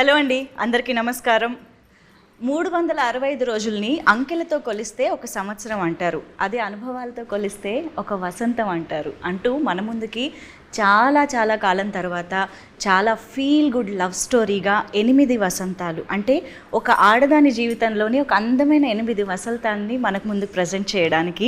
Hello అండి, అందరికీ నమస్కారం. 365 రోజుల్ని అంకెలతో కొలిస్తే ఒక సంవత్సరం అంటారు, అదే అనుభవాలతో కొలిస్తే ఒక వసంతం అంటారు అంటూ మన ముందుకి చాలా చాలా కాలం తర్వాత చాలా ఫీల్ గుడ్ లవ్ స్టోరీగా 8 వసంతాలు, అంటే ఒక ఆడదాని జీవితంలోని ఒక అందమైన 8 వసంతాలని మనకు ముందుకు ప్రజెంట్ చేయడానికి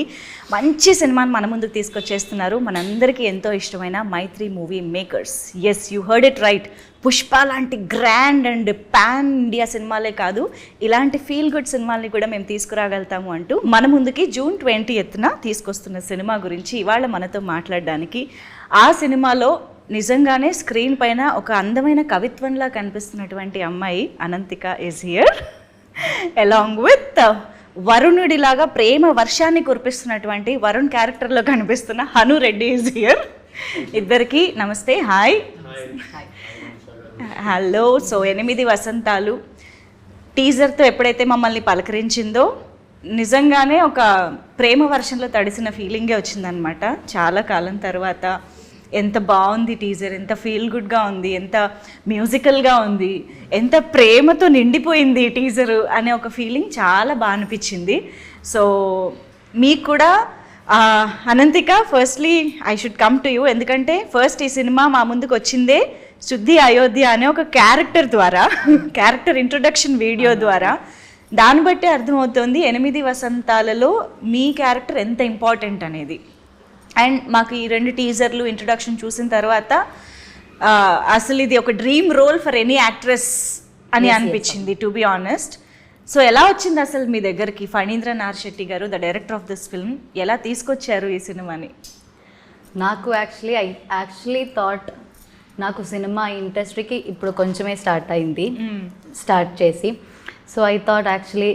మంచి సినిమాని మన ముందుకు తీసుకొచ్చేస్తున్నారు మనందరికీ ఎంతో ఇష్టమైన Mythri movie makers. Yes, you heard it right. Pushpa లాంటి గ్రాండ్ అండ్ పాన్ ఇండియా సినిమాలే కాదు, ఇలాంటి ఫీల్ గుడ్ సినిమాల్ని కూడా మేము తీసుకురాగలుగుతాము అంటూ మన ముందుకి June 20th తీసుకొస్తున్న సినిమా గురించి ఇవాళ మనతో మాట్లాడడానికి, ఆ సినిమాలో నిజంగానే స్క్రీన్ పైన ఒక అందమైన కవిత్వంలా కనిపిస్తున్నటువంటి అమ్మాయి Ananthika is here, along with వరుణుడిలాగా ప్రేమ వర్షాన్ని కురిపిస్తున్నటువంటి వరుణ్ క్యారెక్టర్లో కనిపిస్తున్న హను రెడ్డి ఈజ్ హియర్. ఇద్దరికి నమస్తే, హాయ్. హలో. సో 8 వసంతాలు టీజర్తో ఎప్పుడైతే మమ్మల్ని పలకరించిందో నిజంగానే ఒక ప్రేమ వర్షంలో తడిసిన ఫీలింగే వచ్చిందనమాట. చాలా కాలం తర్వాత ఎంత బాగుంది టీజర్, ఎంత ఫీల్ గుడ్గా ఉంది, ఎంత మ్యూజికల్గా ఉంది, ఎంత ప్రేమతో నిండిపోయింది టీజరు అనే ఒక ఫీలింగ్ చాలా బాగా అనిపించింది. సో మీకు కూడా Ananthika, firstly I should come to you, ఎందుకంటే ఫస్ట్ ఈ సినిమా మా ముందుకు వచ్చిందే శుద్ధి అయోధ్య అనే ఒక క్యారెక్టర్ ద్వారా, క్యారెక్టర్ ఇంట్రొడక్షన్ వీడియో ద్వారా. దాన్ని బట్టి అర్థమవుతుంది 8 వసంతాలలో మీ క్యారెక్టర్ ఎంత ఇంపార్టెంట్ అనేది. అండ్ మాకు ఈ 2 టీజర్లు ఇంట్రొడక్షన్ చూసిన తర్వాత అసలు ఇది ఒక dream role for any actress అని అనిపించింది, టు బి ఆనెస్ట్. సో ఎలా వచ్చింది అసలు మీ దగ్గరికి ఫణీంద్ర నార్ శెట్టి గారు, the director of this film, ఎలా తీసుకొచ్చారు ఈ సినిమాని? నాకు యాక్చువల్లీ థాట్, నాకు సినిమా ఇండస్ట్రీకి ఇప్పుడు కొంచెమే స్టార్ట్ అయింది, స్టార్ట్ చేసి. సో ఐ థాట్ యాక్చువల్లీ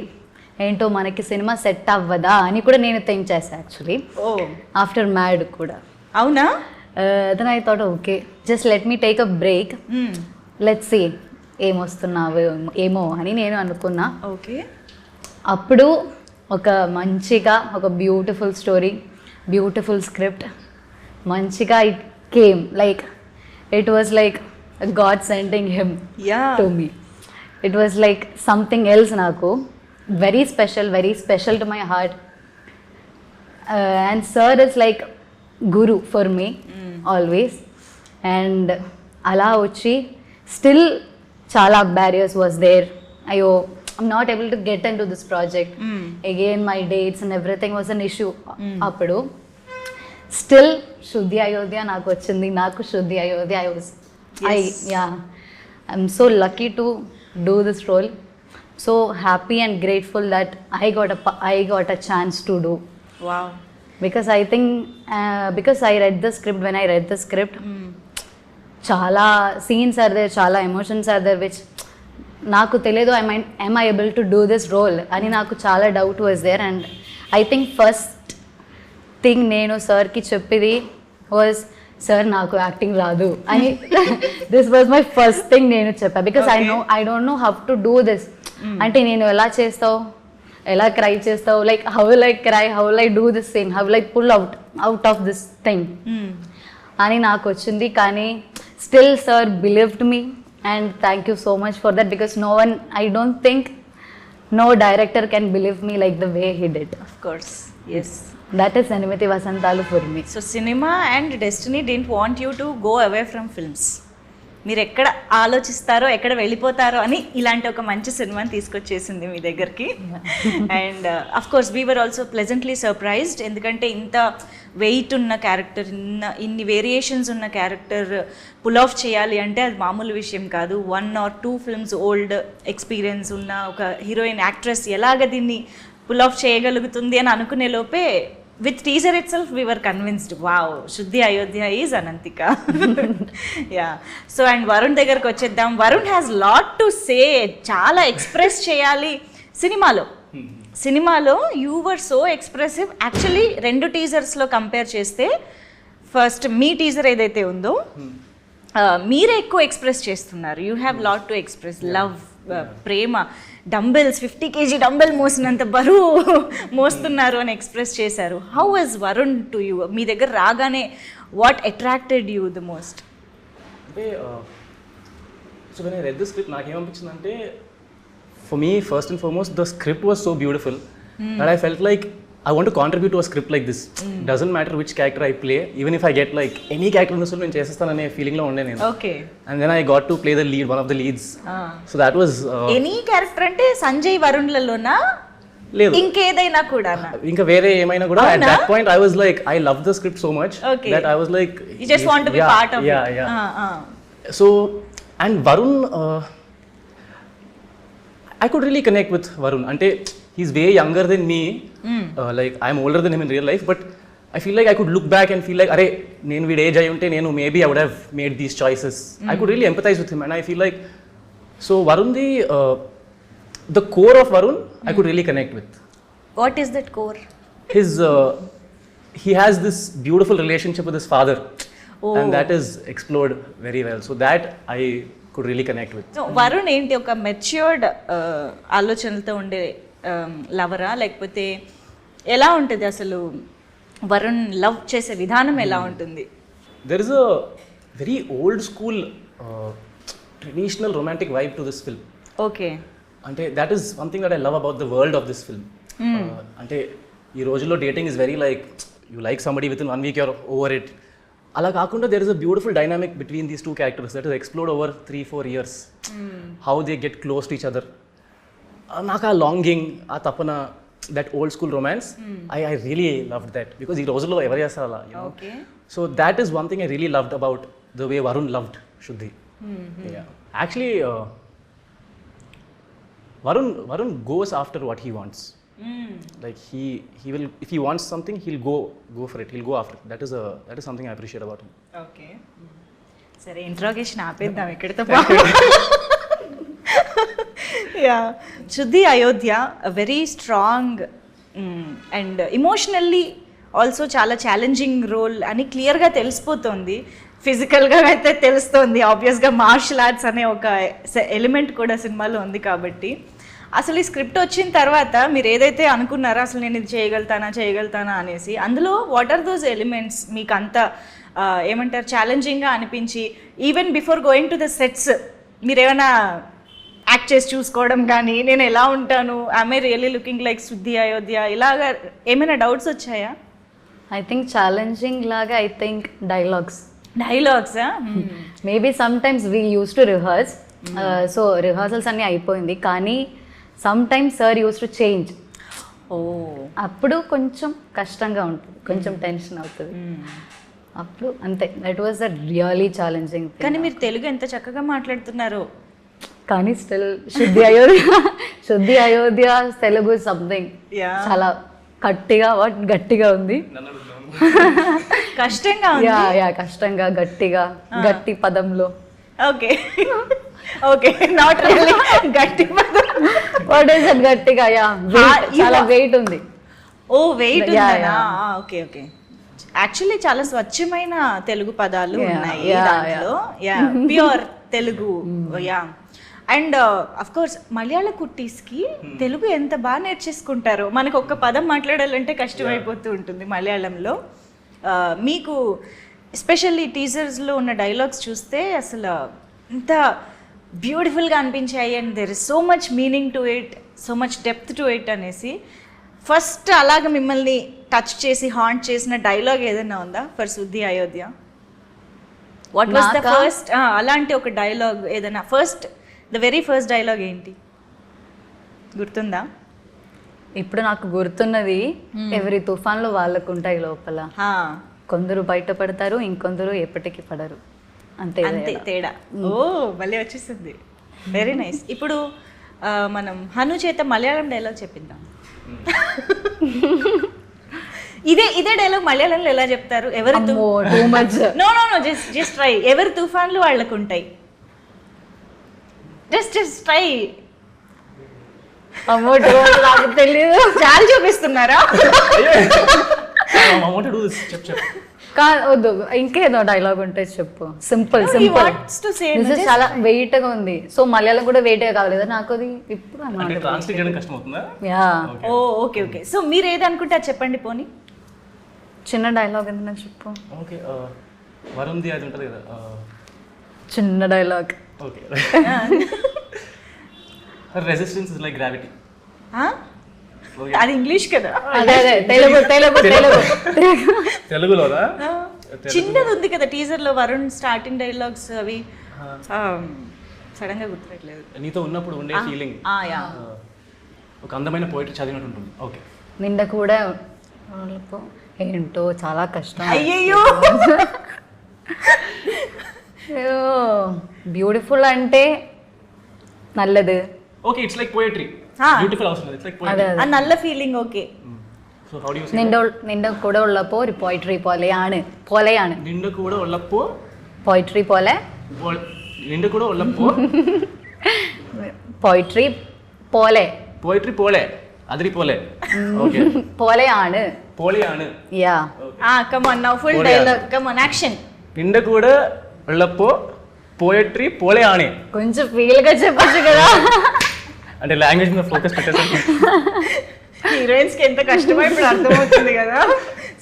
ఏంటో మనకి సినిమా సెట్ అవ్వదా అని కూడా నేను థింక్ చేశాను యాక్చువల్లీ ఆఫ్టర్ మ్యాడ్ కూడా. అవునా? Then I thought okay, just let me take a break, let's see ఏమొస్తున్నావు ఏమో అని నేను అనుకున్నా. ఓకే. అప్పుడు ఒక మంచిగా ఒక బ్యూటిఫుల్ స్టోరీ, బ్యూటిఫుల్ స్క్రిప్ట్ మంచిగా it came, like it was like God sending him to me. It was like something else naku, very special to my heart. And sir is like guru for me always. And ala uchi still chala barriers was there. Ayo, I'm not able to get into this project. Again my dates and everything was an issue appudu. Still Shuddhi Ayodhya నాకు వచ్చింది, నాకు Shuddhi Ayodhya I'm so lucky to do this role, so happy and grateful that I got a chance to do. Wow. Because I think because I read the script, when I read the script చాలా scenes are there, చాలా emotions are there which నాకు తెలియదు am I able to do this role అని నాకు చాలా doubt was there. And I think first thing నేను సార్కి చెప్పేది వాజ్, సార్ నాకు యాక్టింగ్ రాదు అని. This was my first thing నేను చెప్పా, because I don't know how to do this. అంటే నేను ఎలా చేస్తావు, ఎలా క్రై చేస్తావు, like how will I cry, how will I do this scene, how will I pull out of this thing అని నాకు వచ్చింది. కానీ still sir believed me and thank you so much for that, because no one, I don't think no director can believe me like the way he did. Of course, yes. That is 8 vasantalu for me. So cinema and destiny didn't want you to go away from films. మీరు ఎక్కడ ఆలోచిస్తారో ఎక్కడ వెళ్ళిపోతారో అని ఇలాంటి ఒక మంచి సినిమాని తీసుకొచ్చేసింది మీ దగ్గరికి. And of course we were also pleasantly surprised, ఎందుకంటే ఇంత వెయిట్ ఉన్న క్యారెక్టర్, ఇన్ని వేరియేషన్స్ ఉన్న క్యారెక్టర్ పుల్ ఆఫ్ చేయాలి అంటే అది మామూలు విషయం కాదు. 1 or 2 ఫిల్మ్స్ ఓల్డ్ ఎక్స్పీరియన్స్ ఉన్న ఒక హీరోయిన్ యాక్ట్రెస్ ఎలాగ దీన్ని పుల్ ఆఫ్ చేయగలుగుతుంది అని అనుకునే లోపే with teaser itself we were convinced, wow, Shuddhi Ayodhya is Anantika. Yeah. So and Varun దగ్గరికి వచ్చేద్దాం. Varun has lot to say, చాలా ఎక్స్ప్రెస్ చేయాలి సినిమాలో. You were so expressive actually. 2 టీజర్స్లో కంపేర్ చేస్తే ఫస్ట్ మీ టీజర్ ఏదైతే ఉందో మీరే ఎక్కువ ఎక్స్ప్రెస్ చేస్తున్నారు. You have lot to express, love, ప్రేమ, డంబెల్స్ 50 kg డంబెల్ మోసినంత బరువు మోస్తున్నారు అని ఎక్స్ప్రెస్ చేశారు. How was Varun to you? మీ దగ్గర రాగానే what attracted you the most? అంటే so when I read the script నాకేమనిపించిందంటే for me first and foremost the script was so beautiful that I felt like I want to contribute to a script like this. Doesn't matter which character I play, even if I get like any character in this film, నేను చేసేస్తాననే ఫీలింగ్లో ఉండే నేను. Okay. And then I got to play the lead, one of the leads. So that was any character అంటే సంజయ్ వరుణ్లలోనా లేదు ఇంకేదైనా కూడా ఇంకా వేరే ఏమైనా కూడా at that point I was like I loved the script so much that I was like you just want to be part of it. Yeah. So and Varun I could really connect with Varun. Ante he's way younger than me. Like I'm older than him in real life, but I feel like I could look back and feel like, "Arey, nenu vid age ayunte nenu maybe I would have made these choices." I could really empathize with him, and I feel like so Varun the core of Varun I could really connect with. What is that core? His he has this beautiful relationship with his father, and that is explored very well. So that I could really connect with. So Varun ఏంటి ఒక matured ఆలోచనలతో ఉండే లవరా లేకపోతే ఎలా ఉంటుంది అసలు Varun love చేసే విధానం ఎలా ఉంటుంది? There is a very old school traditional romantic vibe to this film. Okay. Ante that is one thing that I love about the world of this film. Ante ee రోజుల్లో dating is very like you like somebody within 1 week you're over it. అలా కాకుండా there is a beautiful dynamic between these two characters that is explored over 3-4 years. How they get close to each other. నాకు ఆ longing ఆ తపన that old school romance I really loved that because ఈ రోజుల్లో ఎవరు చేస్తారు అలా so that is one thing I really loved about the way Varun loved Shuddhi actually Varun goes after what he wants like he will if he wants something he'll go for it, he'll go after it. That is something I appreciate about him. Okay. సరే interrogation ఆపేద్దాం ఇక్కడితో. Yeah, Shuddhi Ayodhya, a very strong and emotionally also చాలా challenging role అని క్లియర్గా తెలిసిపోతుంది. ఫిజికల్గా అయితే తెలుస్తుంది, ఆబ్వియస్గా మార్షల్ ఆర్ట్స్ అనే ఒక ఎలిమెంట్ కూడా సినిమాలో ఉంది. కాబట్టి అసలు ఈ స్క్రిప్ట్ వచ్చిన తర్వాత మీరు ఏదైతే అనుకున్నారో అసలు నేను ఇది చేయగలుగుతానా అనేసి, అందులో వాట్ ఆర్ దోస్ ఎలిమెంట్స్ మీకు అంత ఏమంటారు ఛాలెంజింగ్గా అనిపించి even before going to the sets మీరు ఏమైనా యాక్ట్ చేసి చూసుకోవడం కానీ నేను ఎలా ఉంటాను, ఐ రియల్లీ లుకింగ్ లైక్ శుద్ధి అయోధ్య, ఇలాగా ఏమైనా డౌట్స్ వచ్చాయా? ఐ థింక్ ఛాలెంజింగ్ లాగా I think dialogues maybe some times we use to rehearse. So rehearsals అన్నీ అయిపోయింది, కానీ some times sir use to change. అప్పుడు కొంచెం కష్టంగా ఉంటుంది, కొంచెం టెన్షన్ అవుతుంది. అప్పుడు అంతే, that was the really challenging. కానీ మీరు తెలుగు ఎంత చక్కగా మాట్లాడుతున్నారు. కానీ స్టిల్ శుద్ధి అయోధ్య తెలుగు సంథింగ్ చాలా గట్టిగా ఉంది. కష్టంగా కష్టంగా గట్టిగా గట్టి పదంలో. ఓకే ఓకే నాట్ రియల్లీ గట్టి పదం. వాట్ ఇస్ దట్ గట్టిగా? చాలా వెయిట్ ఉంది. ఓ వెయిట్ ఉందా? Okay okay. యాక్చువల్లీ చాలా స్వచ్ఛమైన తెలుగు పదాలు ఉన్నాయి దాంట్లో. Yeah pure Telugu. Yeah and of course మలయాళ కుట్టీస్కి తెలుగు ఎంత బాగా నేర్చేసుకుంటారో. మనకు ఒక్క పదం మాట్లాడాలంటే కష్టమైపోతూ ఉంటుంది మలయాళంలో. మీకు ఎస్పెషల్లీ టీజర్స్లో ఉన్న డైలాగ్స్ చూస్తే అసలు ఎంత బ్యూటిఫుల్గా అనిపించాయి. And there is so much meaning to it, so much depth to it అనేసి. ఫస్ట్ అలాగ మిమ్మల్ని టచ్ చేసి హాంట్ చేసిన డైలాగ్ ఏదైనా ఉందా ఫర్ శుద్ధి Ayodhya? What was the first అలాంటి ఒక డైలాగ్ ఏదైనా ద వెరీ ఫస్ట్ డైలాగ్ ఏంటి గుర్తుందా? ఇప్పుడు నాకు గుర్తున్నది, ఎవరి తుఫాన్లో వాళ్ళకు ఉంటాయి లోపల, కొందరు బయటపడతారు, ఇంకొందరు ఎప్పటికీ పడరు, అంతే తేడా. ఓ భలే వచ్చేసింది, వెరీ నైస్. ఇప్పుడు మనం హను చేత మలయాళం డైలాగ్ చెప్పిందాం. ఇదే డైలాగ్ మలయాళంలో ఎలా చెప్తారు? ఎవరు జస్ట్ ట్రై. ఎవరి తుఫాన్లు వాళ్ళకు ఉంటాయి. Just try. నాకు తెలియదు. చాలా చూపిస్తున్నారా? వద్దు, ఇంకేదో డైలాగ్ ఉంటే చెప్పు. సింపుల్ చాలా వెయిట్ గా ఉంది. సో మలయాళం కూడా వెయిట్ కాదు కదా నాకు, అది ఇప్పుడు ఓకే ఓకే. సో మీరు ఏది అనుకుంటే అది చెప్పండి. పోనీ చిన్న డైలాగ్ ఏదైనా చెప్పు. వరుణ్ది అది ఉంటుంది కదా, చిన్న dialogue. Okay resistance is like gravity. అది ఇంగ్లీష్ కదా. అదే తెలుగు తెలుగు తెలుగు తెలుగులోనా? చిన్నది ఉంది కదా టీజర్ లో వరుణ్ స్టార్టింగ్ డైలాగ్స్ అవి సడన్ గా గుర్తుపెట్టలేదు. నీతో ఉన్నప్పుడు ఉండే ఫీలింగ్ యా ఒక అందమైన పోయిటరీ చదివినట్టు ఉంటుంది. ఓకే నిండా కూడా ఏంటో చాలా కష్టం. అయ్యయ్యో బ్యూటిఫుల్ అంటే నల్లది. Okay it's like poetry. Beautiful అవసరం లేదు, ఇట్స్ లైక్ అదే పోయిటరీ. అదే ആ നല്ല feeling okay. So how do you say? നിന്റെ കൂടെ ഉള്ളപ്പോ ഒരു പോയിട്രി പോലെയാണ്. നിന്റെ കൂടെ ഉള്ളപ്പോ പോയിട്രി പോലെ. നിന്റെ കൂടെ ഉള്ളപ്പോ പോയിട്രി പോലെ. പോയിട്രി പോലെ അതിരി പോലെ. ഓക്കെ പോലെയാണ്. പോലെയാണ്. Yeah come on now full dialogue come on action. నిండు కూడా ఉళ్ళప్పో పోయట్రీ పోలేయానే. కొంచెం ఫీల్ గా చెప్పొచ్చు కదా. అంటే లాంగ్వేజ్ మీద ఫోకస్ పెట్టేసరికి హీరోయిన్స్ కి ఎంత కష్టమో ఇప్పుడు అర్థమవుతుంది కదా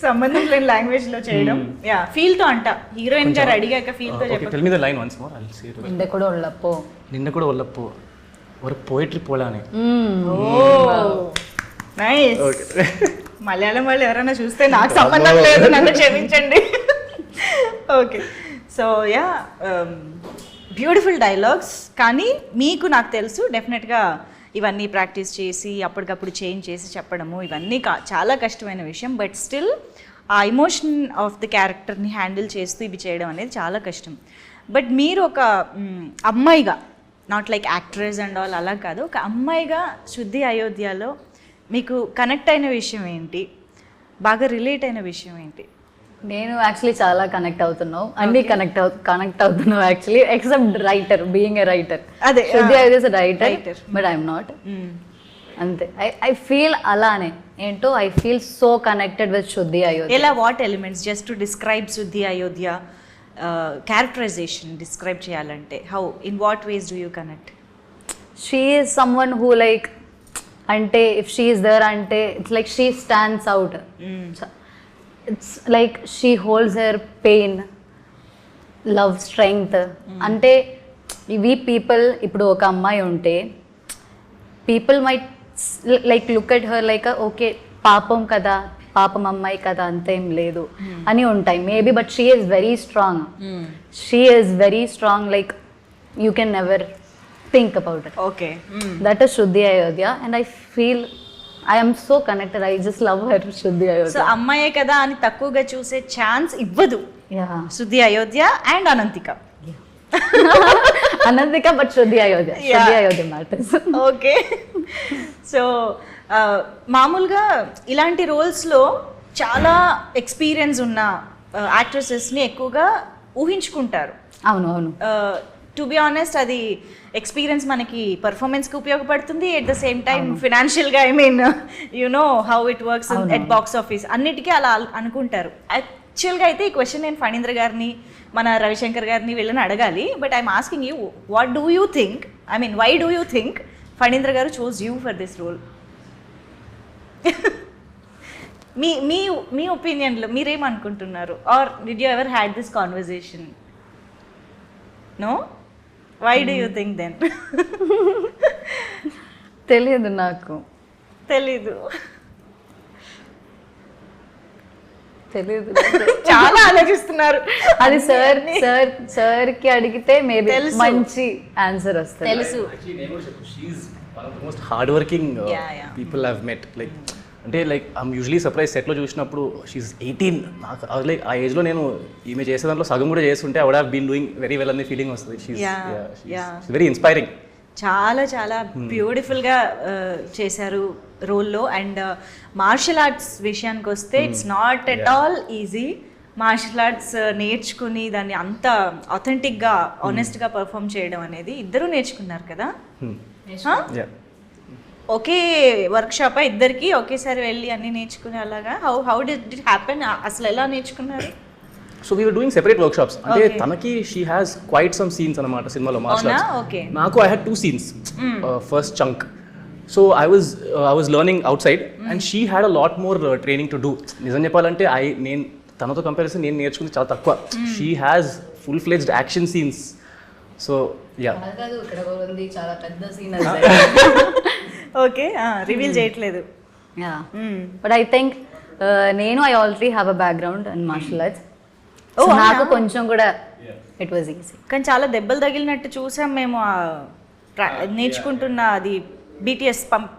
సంబంధం లేని లాంగ్వేజ్ లో చేయడం. యా ఫీల్ తో అంట హీరోయిన్ గారు అడిగాక ఫీల్ తో ఓకే చెప్పు. Tell me the line once more I will say it. నిండా కూడా ఉళ్ళപ്പോ నిండు కూడా ఉళ్ళప్పో ఒక పోయట్రీ పోలానే. ఓ నైస్. మలయాళం వాళ్ళు ఎవరైనా చూస్తే నాకు సంబంధం లేదు, నన్ను క్షమించండి. Okay so yeah beautiful dialogues. కానీ మీకు నాకు తెలుసు డెఫినెట్గా ఇవన్నీ ప్రాక్టీస్ చేసి అప్పటికప్పుడు చేంజ్ చేసి చెప్పడము ఇవన్నీ చాలా కష్టమైన విషయం. బట్ స్టిల్ ఆ ఎమోషన్ ఆఫ్ ది క్యారెక్టర్ని హ్యాండిల్ చేస్తూ ఇవి చేయడం అనేది చాలా కష్టం. బట్ మీరు ఒక అమ్మాయిగా, not like actress and all అలా కాదు, ఒక అమ్మాయిగా శుద్ధి అయోధ్యలో మీకు కనెక్ట్ అయిన విషయం ఏంటి, బాగా రిలేట్ అయిన విషయం ఏంటి? నేను యాక్చువల్లీ చాలా కనెక్ట్ అవుతున్నావు, అన్ని కనెక్ట్ అవుతున్నావు actually, except writer, being a writer. అదే శుద్ధి Ayodhya writer but I'm not. అంతే ఐ ఫీల్ అలానే ఏంటో I feel so connected with శుద్ధి అయోధ్య. ఎలా what elements just to describe శుద్ధి అయోధ్య క్యారెక్టరైజేషన్ డిస్క్రైబ్ చేయాలంటే how in what ways do you connect? She is someone who like అంటే ఇఫ్ షీ ఈస్ దేర్ అంటే it's like she stands out. It's like she holds her pain, love, strength. అంటే ఇవి people ఇప్పుడు ఒక అమ్మాయి ఉంటే people might like look at her like okay పాపం కదా, పాపం అమ్మాయి కదా, అంతేం లేదు అని ఉంటాయి maybe. But she is very strong. She is very strong like you can never think about it. Okay. That is Shuddhi Ayodhya and I feel I am so connected. I just love her, Shuddhi Ayodhya. So అమ్మాయే కదా అని తక్కువగా చూసే chance ఇవ్వదు Yeah. శుద్ధి Ayodhya and Ananthika. Anantika but Shuddhi Ayodhya. Yeah. Shuddhi Ayodhya matters. Okay so మామూలుగా ఇలాంటి రోల్స్లో చాలా ఎక్స్పీరియన్స్ ఉన్న యాక్ట్రెసెస్ని ఎక్కువగా ఊహించుకుంటారు. అవును అవును. టు బి ఆనెస్ట్ అది ఎక్స్పీరియన్స్ మనకి పర్ఫార్మెన్స్కి ఉపయోగపడుతుంది, ఎట్ ద సేమ్ టైం ఫినాన్షియల్గా I mean you know how it works at box office అన్నిటికీ అలా అనుకుంటారు. యాక్చువల్గా అయితే ఈ క్వశ్చన్ నేను ఫణీంద్ర గారిని మన రవిశంకర్ గారిని వీళ్ళని అడగాలి. But I'm asking you, what do you think, I mean why do you think Phanindra garu choose you for this role? మీ మీ మీ ఒపీనియన్లో మీరేమనుకుంటున్నారు? Or did you ever had this conversation? No? Why do you think then? తెలియదు నాకు. తెలీదు. తెలియదు. చాలా ఆలోచిస్తున్నారు. అది సార్ కి అడిగితే మేబీ మంచి ఆన్సర్ వస్తుంది. తెలుసు. She's one of the most hard working people I have met. Like అంటే లైక్ ఐఎమ్ యూజువలీ సర్ప్రైజ్ సెట్లో చూసినప్పుడు షీఈ్ 18. నాకు లైక్ ఆ ఏజ్లో నేను ఈమె చేసే దాంట్లో సగం కూడా చేస్తుంటే I would have been doing very well అనే ఫీలింగ్ వస్తుంది. She's very inspiring. చాలా చాలా బ్యూటిఫుల్గా చేశారు రోల్లో. అండ్ మార్షల్ ఆర్ట్స్ విషయానికి వస్తే it's not at all easy. Martial arts నేర్చుకుని దాన్ని అంత ఆథెంటిక్గా ఆనెస్ట్గా పర్ఫామ్ చేయడం అనేది ఇద్దరూ నేర్చుకున్నారు కదా? ఒకే వర్క్షాప్ ఇద్దరికి ఒకేసారి వెళ్ళి అన్ని నేర్చుకునే అలాగా? How did it happen? అసలు ఎలా నేర్చుకున్నారు? So we were doing separate workshops. అంటే తనకి she has quite some scenes అనమాట సినిమాలో మార్షల్ ఆర్ట్స్. నాకు I had 2 scenes. First chunk. So I was learning out side and she had a lot more training to do. నిజం చెప్పాలంటే నేను తనతో comparison నేను నేర్చుకుంది చాలా తక్కువ. She has full fledged action scenes so yeah కాదు ఇక్కడ ఉంది చాలా పెద్ద సీన్ ఓకే, రివీల్ చేయట్లేదు. యా బట్ ఐ థింక్ నేను I already have a background in martial arts. నాకు కొంచెం కూడా ఇట్ వాజ్ ఈజీ. కానీ చాలా దెబ్బలు తగిలినట్టు చూసాం మేము నేర్చుకుంటున్న అది BTS పంప్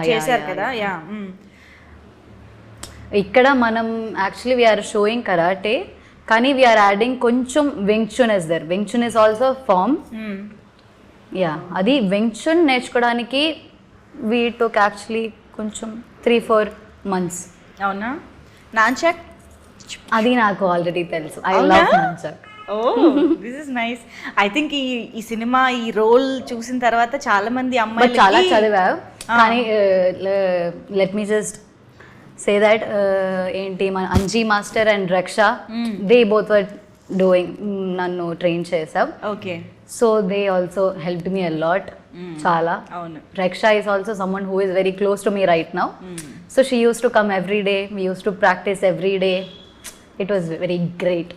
చేశారు కదా. యా ఇక్కడ మనం యాక్చువల్లీ వీఆర్ షోయింగ్ కరాటే, కానీ వీఆర్ యాడింగ్ కొంచెం wing chun is there. Wing chun is also form. Yeah అది వెంగ్చున్ నేర్చుకోవడానికి వీ టుక్ యాక్చువల్లీ కొంచెం 3-4 months. అవునా? నాన్చాక్ అది నాకు ఆల్రెడీ తెలుసు. I love nunchuck. Oh this is nice. I think ఈ సినిమా ఈ రోల్ చూసిన తర్వాత చాలా మంది అమ్మాయిలు చాలా చదివావు, కానీ let me just say that ఏంటి మన Anji master and Raksha they both were doing, నన్ను ట్రైన్ చేసావు. Okay, so they also helped me a lot. చాలా. అవును. Raksha is also someone who is very close to me right now. So she used to come every day, we use to practice every day. It was very great.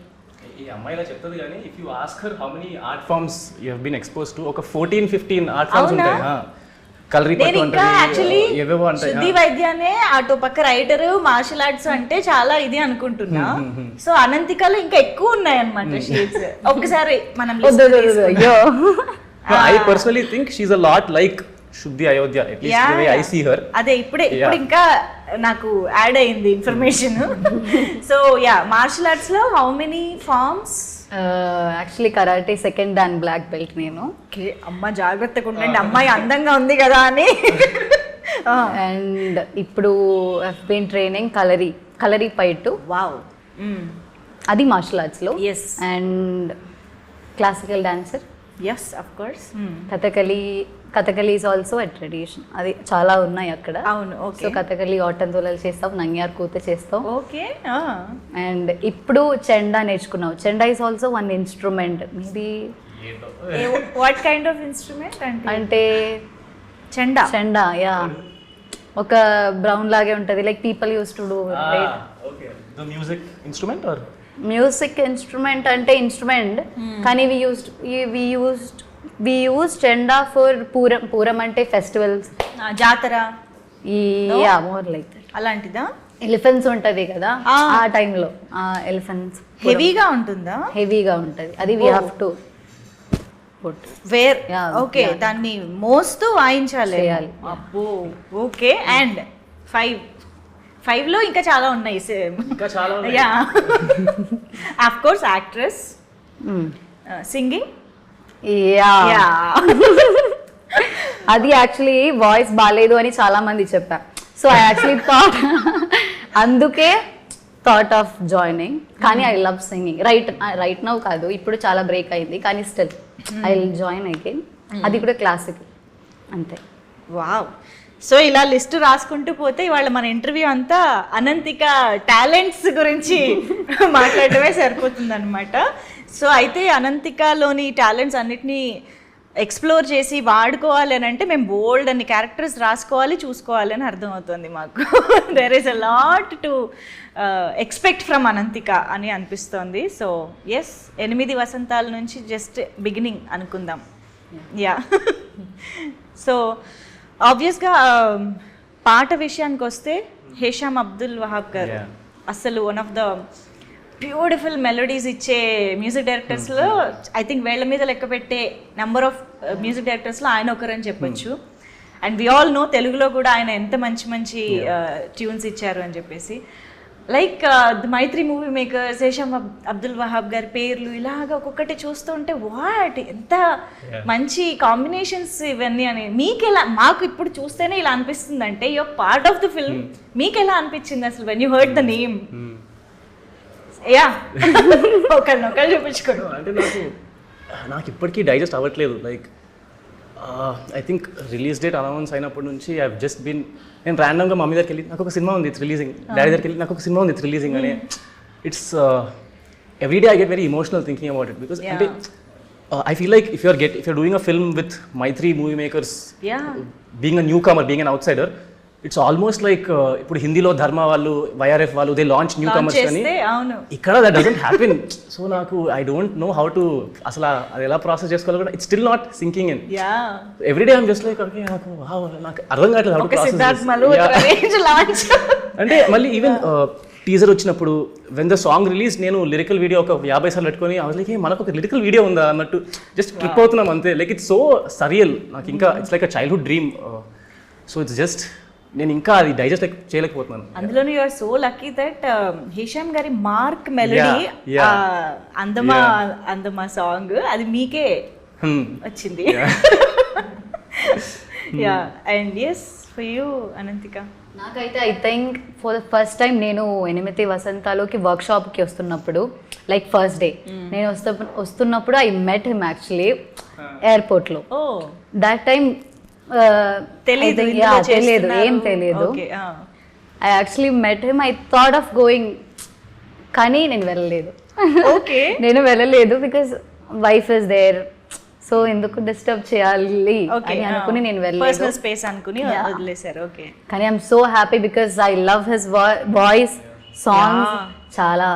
ఈ అమ్మాయిలా చెప్తుంది కానీ if you ask her how many art forms you have been expose to, ఒక 14-15 art forms ఉంటాయి. కలరీ నేను ఇంకా actually ఏవేవో అంటాయి. శుద్ధి వైద్యానే అటు పక్క రైటర్, మార్షల్ ఆర్ట్స్ అంటే చాలా ఇది అనుకుంటున్నా. సో అనంతికలో ఇంకా ఎక్కువ ఉన్నాయి అన్నమాట షేడ్స్. ఒక్కసారి మనం అయ్యో I personally think she's a lot like Shuddhi Ayodhya, at least the way I see her. అదే ఇప్పుడు ఇంకా నాకు యాడ్ అయింది information. So yeah, martial arts లో how many forms? Actually karate second dan black belt నేను. Okay, అమ్మ జాగ్రత్తగా ఉండండి, అమ్మాయి అందంగా ఉంది కదా అని. అండ్ ఇప్పుడు I've been training Kalaripayattu. Wow, అది మార్షల్ ఆర్ట్స్ లో. Yes. And classical dancer. Yes of course. Kathakali is also a tradition. అది చాలా ఉన్నాయి అక్కడ. అవును. ఓకే. సో కథకలి ఆటంతులలు చేస్తాం, నంగ్యార్ కూత చేస్తాం. ఓకే. అండ్ ఇప్పుడు చెండా నేర్చుకున్నావు. Chenda is also one instrument. Maybe what kind of instrument అంటే చెండా యా ఒక బ్రౌన్ లాగే ఉంటది, like people use to do. The music instrument or music instrument అంటే ఇన్స్ట్రుమెంట్, కానీ we use chenda for Pooram అంటే ఫెస్టివల్స్, జాతర, యా మోర్ లైక్ దట్. అలాంటిదా? ఎలిఫెంట్స్ ఉంటది కదా ఆ టైంలో, ఆ ఎలిఫెంట్స్ హెవీగా ఉంటుందా? హెవీగా ఉంటది, అది we have to wear. Okay, దాన్ని మోస్తూ వాయించాలి. అబ్బో. ఓకే. అండ్ 5 లో ఇంకా చాలా ఉన్నాయి. ఇంకా చాలా ఉన్నాయి. Yeah of course actress, singing. Yeah అది యాక్చువల్లీ వాయిస్ బాగాలేదు అని చాలా మంది చెప్పారు. సో ఐ యాక్చువల్లీ అందుకే థాట్ ఆఫ్ జాయినింగ్. కానీ I love singing. Right now కాదు, ఇప్పుడు చాలా బ్రేక్ అయింది, కానీ still I will join again. అది కూడా క్లాసికల్ అంతే. వావ్. సో ఇలా లిస్ట్ రాసుకుంటూ పోతే ఇవాళ మన ఇంటర్వ్యూ అంతా అనంతిక టాలెంట్స్ గురించి మాట్లాడటమే సరిపోతుంది అనమాట. సో అయితే అనంతికలోని టాలెంట్స్ అన్నిటినీ ఎక్స్ప్లోర్ చేసి వాడుకోవాలి అని అంటే మేము బోల్డ్ అన్ని క్యారెక్టర్స్ రాసుకోవాలి, చూసుకోవాలి అని అర్థమవుతుంది మాకు. There is a lot to expect from Ananthika అని అనిపిస్తోంది. సో ఎస్, 8 వసంతాల నుంచి జస్ట్ బిగినింగ్ అనుకుందాం. యా. సో ఆబ్వియస్గా పాట విషయానికి వస్తే హేషామ్ అబ్దుల్ వహాబ్ గారు అసలు one of the beautiful melodies ఇచ్చే మ్యూజిక్ డైరెక్టర్స్లో ఐ థింక్ వేళ్ల మీద లెక్క పెట్టే నెంబర్ ఆఫ్ మ్యూజిక్ డైరెక్టర్స్లో ఆయన ఒకరని చెప్పొచ్చు. అండ్ వి ఆల్ నో తెలుగులో కూడా ఆయన ఎంత మంచి మంచి ట్యూన్స్ ఇచ్చారు అని చెప్పేసి. Like the Mythri movie makers, Hesham Abdul Wahab గారి పేర్లు ఇలాగ ఒక్కొక్కటి చూస్తూ ఉంటే వాట్ ఎంత మంచి కాంబినేషన్స్ ఇవన్నీ అని. మీకు ఎలా, మాకు ఇప్పుడు చూస్తేనే ఇలా అనిపిస్తుంది అంటే you are part of the film. మీకు ఎలా అనిపించింది అసలు when you heard the name? Yeah, ఒకళ్ళు చూపించుకోండి. అంటే నాకు ఇప్పటికీ డైజెస్ట్ అవ్వట్లేదు. Like I think release date announce అయినప్పటి నుంచి ఐ జస్ట్ బీన్, నేను ర్యాండమ్గా మమ్మీ దగ్గరికి వెళ్ళి నాకు ఒక సినిమా ఉంది ఇట్స్ రిలీజింగ్, డాడీ దగ్గరికి వెళ్ళి నాకు ఒక సినిమా ఉంది ఇట్స్ రిలీజింగ్ అని. It's everyday I get very emotional thinking about it. Because అంటే I feel like if you're doing a film with Maitri movie makers, being a newcomer, being an outsider, it's almost like ఇప్పుడు హిందీలో ధర్మ వాళ్ళు YRF వాళ్ళు they launch new comers కానీ అవును ఇక్కడ that doesn't happen. So నాకు I don't know how to అసలు అది ఎలా ప్రాసెస్ చేసుకోవాలో కూడా it's still not sinking in. Yeah everyday I'm just like okay నాకు అర్థం కావట్లేదు how to ఒక process Siddharth this. Malhotra range launch. అంటే మళ్ళీ ఈవెన్ టీజర్ వచ్చినప్పుడు వెన్ ద సాంగ్ రిలీజ్ నేను లిరికల్ వీడియో ఒక 50 సార్లు పెట్టుకొని లైక్ మనకు ఒక లిరికల్ వీడియో ఉందా అన్నట్టు జస్ట్ ట్రిప్ అవుతున్నాం అంతే. లైక్ ఇట్స్ సో సరియల్ నాకు ఇంకా it's like a childhood dream. So it's just నేను ఇంకా అది డైజెస్ట్ చేయలేకపోతున్నాను. అందులోనూ you are so lucky that Hesham గారి మార్క్ మెలోడీ అందమా అందమా సాంగ్ అది మీకే వచ్చింది. Yeah and yes for you Ananthika. నాకైతే I think for the first time నేను 8 వసంతాలోకి వర్క్షాప్కి వస్తున్నప్పుడు లైక్ ఫస్ట్ డే నేను వస్తున్నప్పుడు ఐ మెట్ హిమ్ యాక్చువల్లీ ఎయిర్పోర్ట్లో. ఓ దట్ టైం తెలీదు ఏం తెలియదు. I actually met him. I thought of going కానీ నేను వెళ్ళలేదు. ఓకే నేను వెళ్ళలేదు because wife is there. So ఎందుకు డిస్టర్బ్ చేయాలి అని అనుకుని నేను వెళ్ళలేదు. పర్సనల్ స్పేస్ అనుకుని వదిలేశారు. ఓకే కానీ I'm so happy because I love his voice songs. చాలా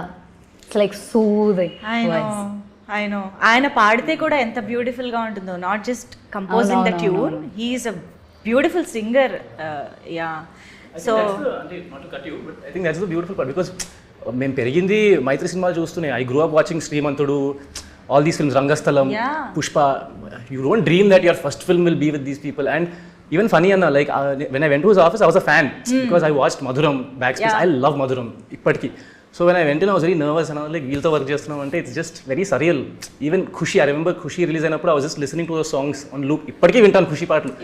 it's like soothing voice. I know ఆయన పాడితే కూడా ఎంత బ్యూటిఫుల్ గా ఉంటుందో. Not just composing the tune, he is a beautiful singer. Yeah so I think that's the beautiful part because మేము పెరిగింది మైత్రి సినిమాలు చూస్తూనే. I grew up watching Srimanthudu, all these films, Rangastalam, Pushpa. You don't dream that your first film will be with these people. And even funny Anna, like when I went to his office, I was a fan because I watched Madhuram Backspace. I love Madhuram ippadiki. So when I went in, I was very nervous and I was like, we'll work just now. It's just very surreal. Even Khushi, I remember Khushi release అయినప్పుడు I was just listening to those songs on loop. ఇప్పటికీ వింటాను ఖుషి పాటలు.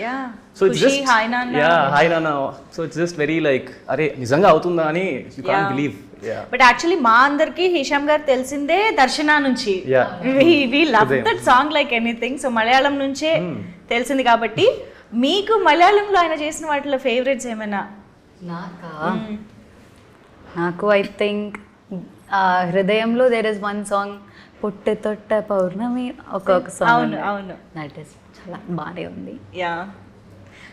So it's just Hi Nana. Yeah, Hi Nana. So it's just very like అరే నిజంగా అవుతుందా అని you can't believe. But actually మా అందరికి హిషామ్ గారు తెలిసిందే దర్శన నుంచి. We love that song like anything. So Malayalam నుంచే తెలిసింది కాబట్టి మీకు మలయాళంలో ఆయన చేసిన వాటిలో ఫేవరెట్స్ ఏమైనా? నాకు ఐ థింక్ హృదయంలో దేర్ ఇస్ వన్ సాంగ్ పుట్టె తొట్ట పౌర్ణమి ఒక సాంగ్. అవును దట్ ఇస్ చాలా బాగానే ఉంది. యా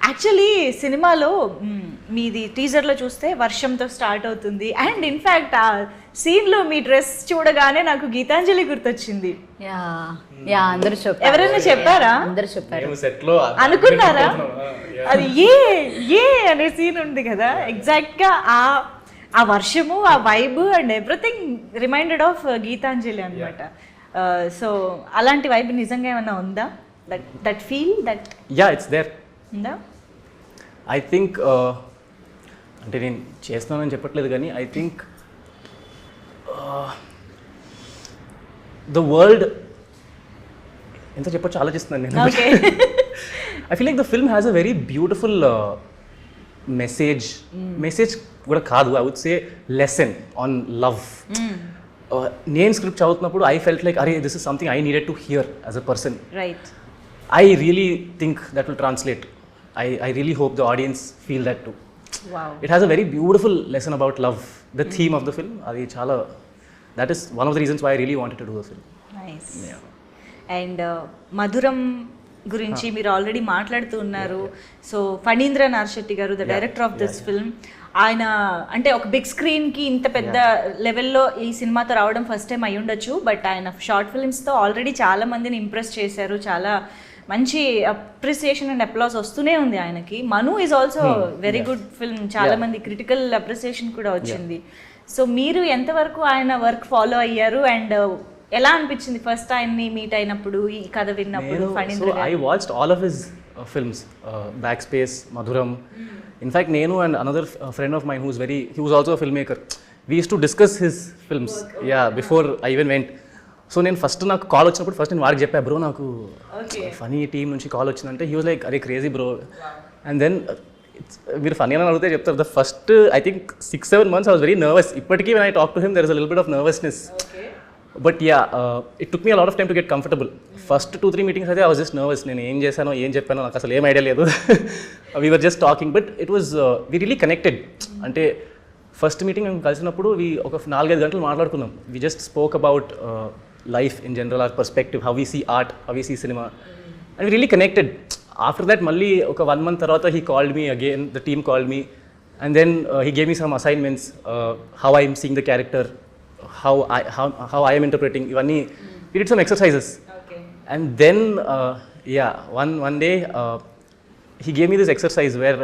యాక్చువల్లీ సినిమాలో మీది టీజర్లో చూస్తే వర్షంతో స్టార్ట్ అవుతుంది. అండ్ ఇన్ఫ్యాక్ట్ ఆ సీన్లో మీ డ్రెస్ చూడగానే నాకు గీతాంజలి గుర్తొచ్చింది. యా అందరూ చెప్పారు. ఎవరైనా చెప్పారా? అందరూ చెప్పారు. అనుకున్నారా? అది ఏ అనే సీన్ ఉంది కదా, ఎగ్జాక్ట్గా ఆ వర్షము, ఆ vibe and everything reminded of Gitanjali అనమాట. సో అలాంటి వైబ్ నిజంగా ఏమైనా ఉందా? That feel that it's there ఉందా? ఐ థింక్ అంటే నేను చేస్తున్నానని చెప్పట్లేదు కానీ ఐ థింక్ ద వరల్డ్ ఎంత చెప్పొచ్చు ఆలోచిస్తున్నాను నేను. I feel like the film has a very beautiful message కూడా కాదు, I would say lesson on love. నేను స్క్రిప్ట్ చదువుతున్నప్పుడు ఐ ఫెల్ట్ లైక్ అరే this is something I needed to hear as a person. Right. I really think that will translate. I really hope the audience feel that too. Wow. It has a very beautiful lesson about love. The theme of the film, that is one of the reasons why I really wanted to do the film. Nice. Yeah. And Madhuram గురించి మీరు already మాట్లాడుతూ ఉన్నారు. So Phanindra Narshetti గారు the director of this film, ఆయన అంటే ఒక big స్క్రీన్కి ఇంత పెద్ద లెవెల్లో ఈ సినిమాతో రావడం ఫస్ట్ టైం అయి ఉండొచ్చు. బట్ ఆయన షార్ట్ ఫిల్మ్స్తో ఆల్రెడీ చాలా మందిని ఇంప్రెస్ చేశారు. చాలా మంచి అప్రిసియేషన్ అండ్ అప్లాస్ వస్తూనే ఉంది ఆయనకి. Manu is also very good film, చాలా మంది క్రిటికల్ అప్రిసియేషన్ కూడా వచ్చింది. సో మీరు ఎంతవరకు ఆయన వర్క్ ఫాలో అయ్యారు అండ్ ఎలా అనిపించింది ఫస్ట్ ఆయన్ని మీట్ అయినప్పుడు, ఈ కథ విన్నప్పుడు? Phanindra I watched all of his films, backspace, Madhuram. In fact నేను and another friend of mine he was also film maker, we use to discuss his films before I even went. So నేను first నాకు call వచ్చినప్పుడు first నేను వాడికి చెప్పా, bro నాకు Phani team నుంచి call వచ్చిందంటే హీ వాజ్ లైక్ అరే క్రేజీ బ్రో. అండ్ దెన్ మీరు ఫనీ అని అడిగితే చెప్తారు, the first I think 6-7 months I was very nervous. ఇప్పటికీ when I talk to him there is a little bit of nervousness. But it took me a lot of time to get comfortable. First 2-3 meetings అయితే I was just nervous. నేను ఏం చేశానో ఏం చెప్పానో నాకు అసలు ఏం ఐడియా లేదు. We were just talking but it was we really connected. అంటే ఫస్ట్ మీటింగ్ మేము కలిసినప్పుడు ఒక 4-5 గంటలు మాట్లాడుకున్నాం. We just spoke about life in general, our perspective, how we see art, how we see cinema, and we really connected. After that మళ్ళీ ఒక 1 month తర్వాత he called me again, the team called me, and then he gave me some assignments, how I'm seeing the character, how I am interpreting, ఇవన్నీ we did some exercises. Okay. And then one day he gave me this exercise where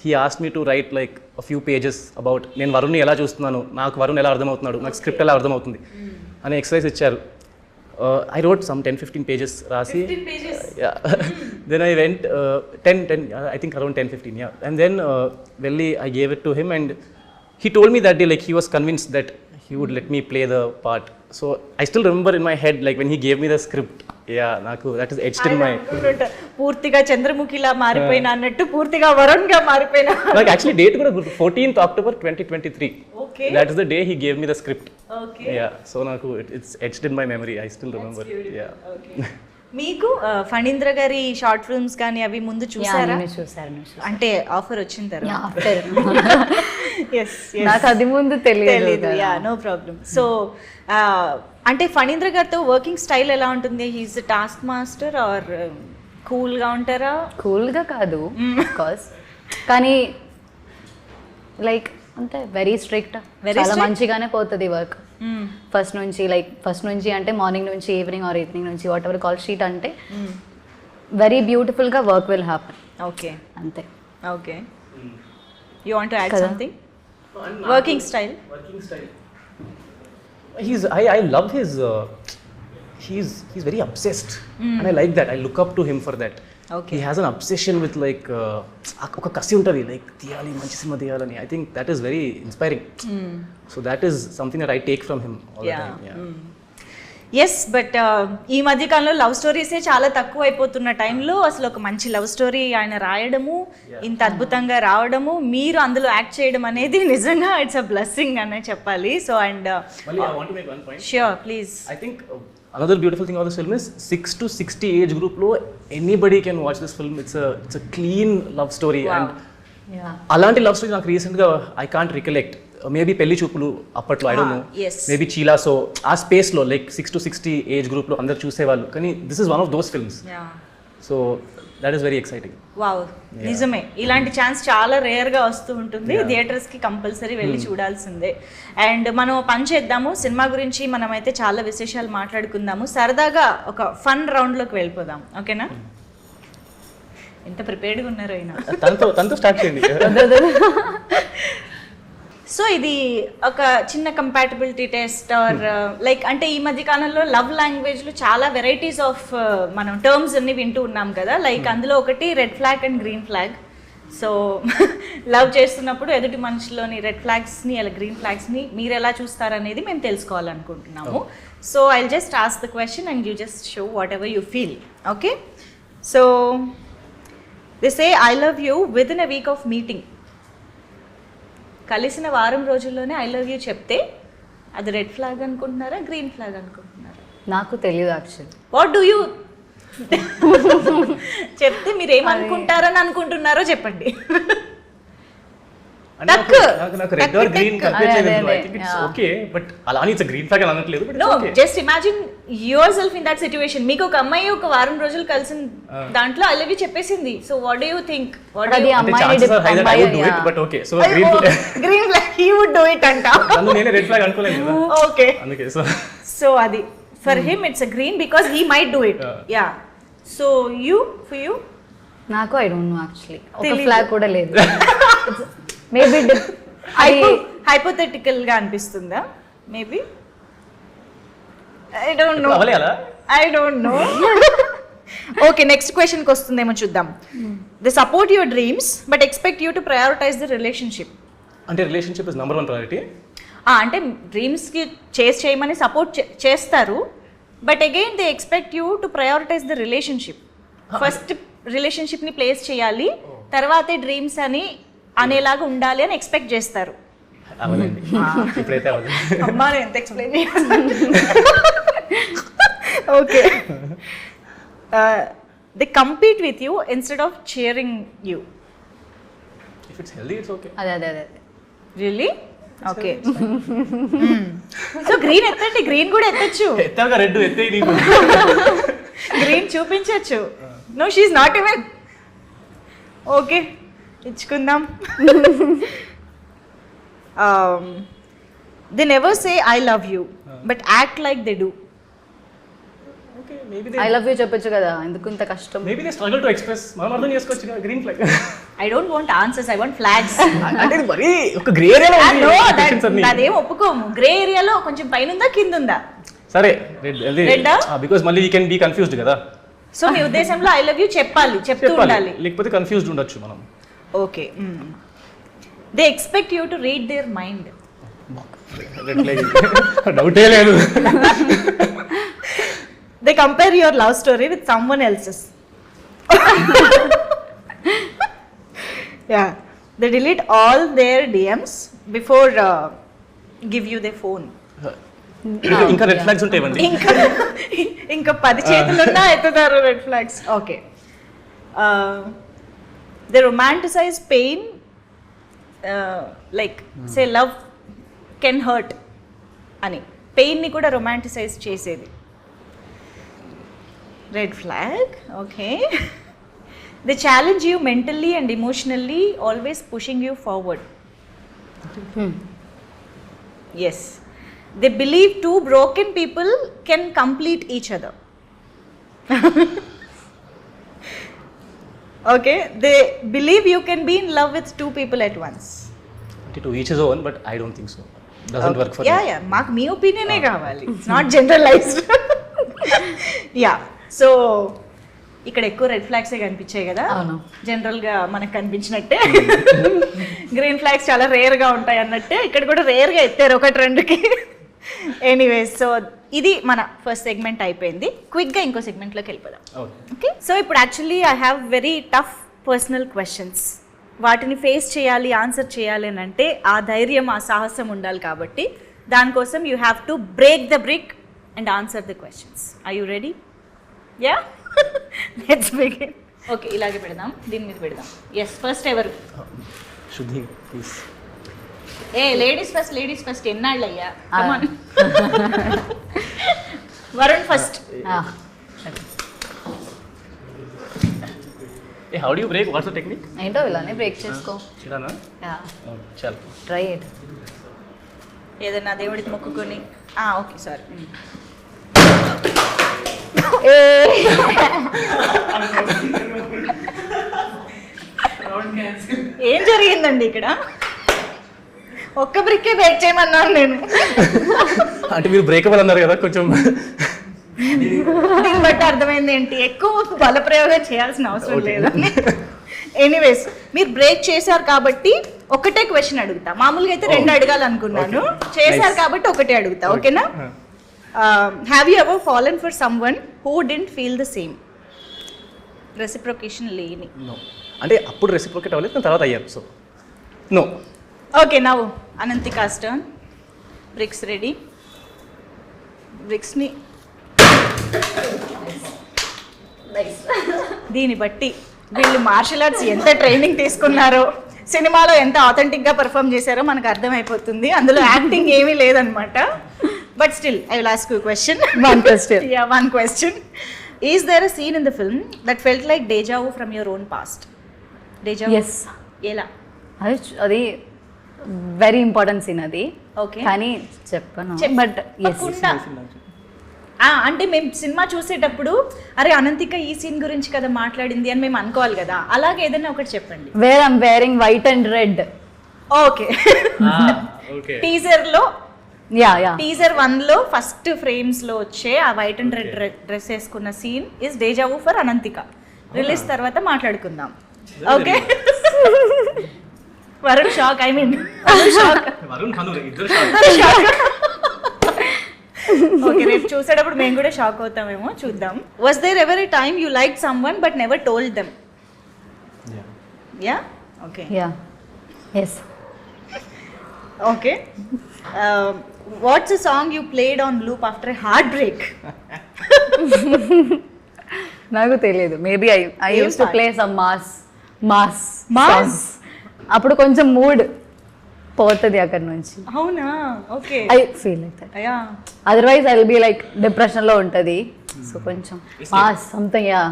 he asked me to write like a few pages about నేను వరుణ్ని ఎలా చూస్తున్నాను, నాకు వరుణ్ ఎలా అర్థమవుతున్నాడు, నాకు script ఎలా అర్థమవుతుంది అనే ఎక్సర్సైజ్ ఇచ్చారు. I wrote some 10-15 pages రాసి, 15 pages? yeah. Then I went 10 I think around 10-15, yeah. And then వెళ్ళి I gave it to him, and he told me that day like he was convinced that he would let me play the part. So I still remember in my head like when he gave me the script, నాకు that is etched in my, పూర్తిగా చంద్రముఖిలా మారిపోయినా అన్నట్టు పూర్తిగా వరుణ్ గా మారిపోయినా. like actually date కూడా 14th October 2023. Okay. That is the day he gave me the script. Okay. Yeah, so నాకు it's etched in my memory. I still remember. Yeah. Okay. మీకు ఫణీంద్ర గారి short films కానీ అవి ముందు చూసారా? చూసారు అంటే ఆఫర్ వచ్చిన తర్వాత? After Yes, yes. నాకు అది ముందు తెలియదు. Yeah, no problem. సో అంటే ఫణీంద్ర గారితో వర్కింగ్ స్టైల్ ఎలా ఉంటుంది? హీస్ టాస్క్ మాస్టర్ ఆర్ కూల్గా ఉంటారా? కూల్గా కాదు కాజ్, కానీ లైక్ అంటే వెరీ స్ట్రిక్ట్, చాలా మంచిగానే పోతుంది వర్క్. ఫస్ట్ నుంచి అంటే మార్నింగ్ నుంచి ఈవినింగ్ ఆర్ ఈవినింగ్ నుంచి వాట్ ఎవర్ కాల్ షీట్ అంటే వెరీ బ్యూటిఫుల్గా వర్క్ విల్ హ్యాపన్. ఓకే, అంతే. Okay. You want to add something? Working style. I love his he's very obsessed, and I like that. I look up to him for that. Okay. He has an obsession with like ఒక కసి ఉంటుంది, like తీయాలి, మంచి cinema తీయాలని. I think that is very inspiring. So that is something that I take from him all the time. Yeah. Yes, but ఈ మధ్య కాలంలో love స్టోరీసే చాలా తక్కువ అయిపోతున్న టైంలో అసలు ఒక మంచి లవ్ స్టోరీ ఆయన రాయడము, ఇంత అద్భుతంగా రావడము, మీరు అందులో యాక్ట్ చేయడం అనేది నిజంగా ఇట్స్ అ బ్లెస్సింగ్ అనే చెప్పాలి. So and Mali, I want to make one point. Sure, please. I think another beautiful thing about this film is 6 to 60 age group lo anybody can watch this film. It's a clean love story. Wow. And అలాంటి love story నాకు రీసెంట్గా I can't recollect. Maybe Pelli Choopulu అప్పట్లో, I don't know, yes. Maybe చీలా. So ఆ స్పేస్లో like 6 to 60 age గ్రూప్లో అందరు చూసేవాళ్ళు, కానీ this is one of those films. So that is very exciting. Wow, నిజమే. ఇలాంటి ఛాన్స్ చాలా రేర్గా వస్తూ ఉంటుంది. థియేటర్స్కి కంపల్సరీ వెళ్ళి చూడాల్సిందే. అండ్ మనం పని చేద్దాము, సినిమా గురించి మనమైతే చాలా విశేషాలు మాట్లాడుకుందాము. సరదాగా ఒక ఫన్ రౌండ్లోకి వెళ్ళిపోదాం, ఓకేనా? ఎంత ప్రిపేర్డ్గా ఉన్నారో అయినా. తనతో స్టార్ట్ చేయండి. సో ఇది ఒక చిన్న కంపాటబిలిటీ టెస్ట్ ఆర్ లైక్, అంటే ఈ మధ్య కాలంలో లవ్ లాంగ్వేజ్లో చాలా వెరైటీస్ ఆఫ్ మనం టర్మ్స్ అన్ని వింటూ ఉన్నాం కదా. లైక్ అందులో ఒకటి red flag and green flag. So love చేస్తున్నప్పుడు ఎదుటి మనిషిలోని రెడ్ ఫ్లాగ్స్ని అలా గ్రీన్ ఫ్లాగ్స్ని మీరు ఎలా చూస్తారనేది మేము తెలుసుకోవాలనుకుంటున్నాము. So I just ask the question and you just show what ever you feel. Okay, so they say I love you with in a week off meeting. కలిసిన వారం రోజుల్లోనే ఐ లవ్ యూ చెప్తే అది red flag అనుకుంటున్నారా, green flag అనుకుంటున్నారా? నాకు తెలియదు actually. What do you చెప్తే మీరు ఏమనుకుంటారని అనుకుంటున్నారో చెప్పండి. నాకు రెడ్ ఆర్ గ్రీన్ కంపేర్ చేయలేదు. I think it's okay, but అలా అని ఇట్స్ గ్రీన్ ఫ్లాగ్ అని అనట్లేదు. But no, just imagine yourself in that situation. మీకు ఒక అమ్మాయి ఒక వారం రోజులు కలిసిన దాంట్లో ఐ లవ్ యూ చెప్పేసింది. So what do you think? But okay, so green flag he would do it అంట. నేను రెడ్ ఫ్లాగ్ అనుకోలేదు కదా. ఓకే, అందుకే సో అది for him it's a green because he might do it. Yeah, so you for you? నాకు I don't know actually. ఒక flag కూడా లేదు. మేబీ హైపోథెటికల్ గా అనిపిస్తుందా? Maybe, I don't know. Okay, next క్వశ్చన్కి వస్తుందేమో చూద్దాం. They support your dreams but expect you to prioritize the relationship. అంటే రిలేషన్షిప్ ఇస్ నంబర్ 1 ప్రయారిటీ. అంటే డ్రీమ్స్కి చేయమని సపోర్ట్ చేస్తారు, but again they expect you to prioritize the relationship. First రిలేషన్షిప్ని place చేయాలి, తర్వాతే డ్రీమ్స్ అని అనేలాగా ఉండాలి అని ఎక్స్పెక్ట్ చేస్తారు. ఇప్పుడైతే అమ్మా నేను ఎంత explain okay, they compete with you instead of cheering you. If it's healthy, it's okay. అదే రియల్లీ? ఓకే, సో గ్రీన్ ఎత్తండి, గ్రీన్ కూడా ఎత్తచ్చు. ఎత్తాక రెడ్ ఎత్తే నీకు గ్రీన్ చూపించచ్చు. No she's not even okay ఇచ్చుకుందాం. They never say I love you but act like they do. Okay maybe I love you చెప్పొచ్చు కదా, ఎందుకు ఇంత కష్టం? Maybe they struggle to express. మనం అర్థం చేసుకోవచ్చు కదా green flag. I don't want answers, I want flags. అంటే ఇది మరీ ఒక గ్రే ఏరియాలో ఉంది. అదేం ఒప్పుకోము. గ్రే ఏరియాలో కొంచెం పైన ఉందా కింద ఉందా? సరే Red ఆ? బికాజ్ మళ్ళీ వీ కెన్ బీ కన్ఫ్యూజ్డ్ కదా. సో మీ ఉద్దేశంలో ఐ లవ్ యూ చెప్పాలి, చెప్తూ ఉండాలి. లేకపోతే కన్ఫ్యూజ్డ్ ఉండొచ్చు మనం. Okay they expect you to read their mind. డౌటే లేదు. They compare your love story with someone else's. Yeah, they delete all their DMs before give you their phone. ఇంకా red flags ఉంటాయండి. ఇంకా 10 చేతులున్నా ఎత్తుతారు red flags. Okay they romanticize pain, like say love can hurt అని పెయిన్ని కూడా romanticize చేసేది. Red flag. Okay they challenge you mentally and emotionally, always pushing you forward. Yes they believe two broken people can complete each other. Okay they believe you can be in love with two people at once. To each his own but I don't think so. Doesn't work for yeah మాకు మీ ఒపీనియనే కావాలి, it's not generalized. Yeah so ఇక్కడ ఎక్కువ red ఫ్లాగ్సే కనిపించాయి కదా జనరల్గా మనకు కనిపించినట్టే. గ్రీన్ ఫ్లాగ్స్ చాలా రేర్గా ఉంటాయి అన్నట్టే ఇక్కడ కూడా రేర్గా ఎత్తారు ఒక ట్రెండ్కి. ఎనీవేస్ సో ఇది మన ఫస్ట్ సెగ్మెంట్ అయిపోయింది. క్విక్గా ఇంకో సెగ్మెంట్లోకి వెళ్ళిపోదాం. ఓకే సో ఇప్పుడు actually I have very tough personal questions. వాటిని ఫేస్ చేయాలి, ఆన్సర్ చేయాలి అని అంటే ఆ ధైర్యం, ఆ సాహసం ఉండాలి. కాబట్టి దానికోసం you have to break the brick and answer the questions. Are you ready? Yeah let's begin. Okay ఇలాగే పెడదాం, దీని మీద పెడదాం. ఎస్ ఫస్ట్ ఎవరు? శుద్ధి ప్లీజ్. లేడీస్ ఫస్ట్ ఎన్నాళ్ళు అయ్యా? Varun first. How do you break? What's the technique? ఏంటో ఇలానే బ్రేక్ చేసుకో. ఇలానా? చల్ ట్రై ఇట్. ఏదైనా దేవుడికి మొక్కుకొని. Okay sorry. ఏం జరిగిందండి ఇక్కడ? ఒక్క బ్రిక్కే బ్రేక్ చేయమన్నాను నేను. అంటే మీరు బ్రేకబుల్ అన్నారు కదా, కొంచెం దీన్ని బట్టి అర్థమైంది ఏంటి, ఎక్కువ బలప్రయోగం చేయాల్సిన అవసరం లేదని. ఎనీవేస్ మీరు బ్రేక్ చేశారు కాబట్టి ఒకటే క్వశ్చన్ అడుగుతా. మామూలుగా అయితే 2 అడగాలనుకున్నాను, చేశారు కాబట్టి ఒకటే అడుగుతా. ఓకేనా? Have you ever fallen for someone who didn't feel the same? Reciprocation లేని. నో అంటే అప్పుడు రెసిప్రొకేట్ అవ్వలేదు, తర్వాత అయ్యారు. So no. Okay now Ananthika's turn. Bricks ready. బ్రిక్స్ని దీన్ని బట్టి వీళ్ళు మార్షల్ ఆర్ట్స్ ఎంత ట్రైనింగ్ తీసుకున్నారో, సినిమాలో ఎంత ఆథెంటిక్గా పర్ఫామ్ చేశారో మనకు అర్థమైపోతుంది. అందులో యాక్టింగ్ ఏమీ లేదనమాట. But still I will ask you question. One question. Is there a scene in the film that felt like deja vu from your own past? Deja vu? Yes. ఎలా? అది వెరీ ఇంపార్టెంట్ సీన్ అది. Okay కానీ చెప్పను but అంటే మేము cinema చూసేటప్పుడు అరే అనంతిక ఈ సీన్ గురించి కదా మాట్లాడింది అని మేము అనుకోవాలి కదా, అలాగే ఏదైనా ఒకటి చెప్పండి. Where I'm wearing white and red. Okay teaser లో టీజర్ 1 లో ఫస్ట్ ఫ్రేమ్స్ లో వచ్చే ఆ వైట్ అండ్ రెడ్ డ్రెస్ వేసుకున్న scene is deja vu for Ananthika. Release తర్వాత మాట్లాడుకుందాం. Okay Varun shock. I mean okay రేపు చూసేటప్పుడు మేము కూడా షాక్ అవుతామేమో, చూద్దాం. Was there ever a time you like someone but never told them? Yeah okay yes okay. What's a song you played on loop after a heart break? నాకు తెలియదు. Maybe I use to play some mass. అప్పుడు కొంచెం mood పోతుంది అక్కడ నుంచి. అవునా? Okay I feel like that. Yeah otherwise I will be like depression లో ఉంటది. సో కొంచెం మాస్ సంథింగ్. యా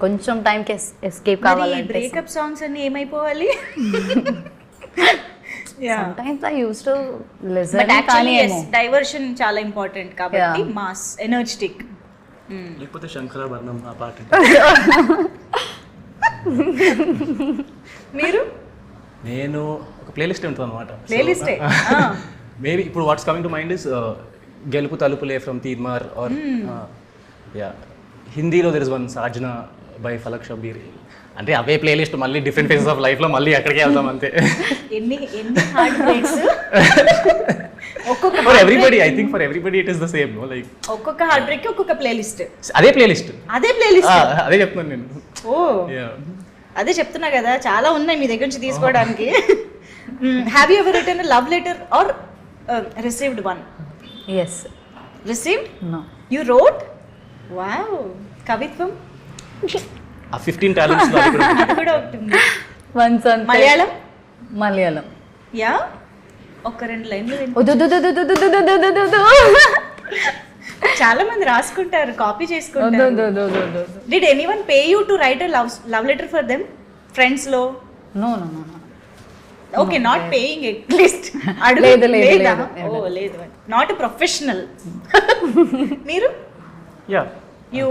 కొంచెం టైంకి ఎస్కేప్ కావాలంటే బ్రేకప్ సాంగ్స్ అన్ని ఏమైపోవాలి? sometimes I used to listen కానీ ఏమో డైవర్షన్ చాలా ఇంపార్టెంట్ కాబట్టి మాస్ ఎనర్జెటిక్. లేకపోతే శంకరాభరణం ఆ పాట. మీరు? నేను ఒక ప్లేలిస్ట్ ఉంటుంది అనమాట. ప్లేలిస్టే మేబీ ఇప్పుడు what's coming to mind is గెలుపు తలుపులే ఫ్రమ్ తీన్మార్ ఆర్ యా హిందీలో దెర్ ఇస్ వన్ సాజనా బై ఫలక్ షబీర్. అంటే అవే ప్లేలిస్ట్ మళ్ళీ డిఫరెంట్ ఫేజెస్ ఆఫ్ లైఫ్లో మళ్ళీ అక్కడికే వెళ్తాం అంతే. ఎన్ని హార్ట్ బ్రేక్స్ ఒక్కొక్క for everybody, I think for everybody it is the same no, like ఒక్కొక్క హార్ట్ బ్రేక్ ఒక్కొక్క ప్లేలిస్ట్. అదే ప్లేలిస్ట్ అదే చెప్తున్నాను నేను. ఓ అదే చెప్తున్నా కదా, చాలా ఉన్నాయి మీ దగ్గర నుంచి తీసుకోవడానికి. Have you ever written love letter or received one? yes received? no you wrote? Wow, కవిత్వం ఆ 15 టాలెంట్స్ లో అది కూడా అది కూడా ఒకటి ఉంది. once అంతే. మలయాళం యా ఒక 2 లైన్లు చాలా మంది రాసుకుంటారు, కాపీ చేసుకుంటారు. Did anyone pay you to right a love letter for them friends లో? no no no no okay, not paying at least. లేదు, లేదు, లేదా? లేదు. ఓ లేదు, నాట్ ఎ ప్రొఫెషనల్. మీరు? Yeah you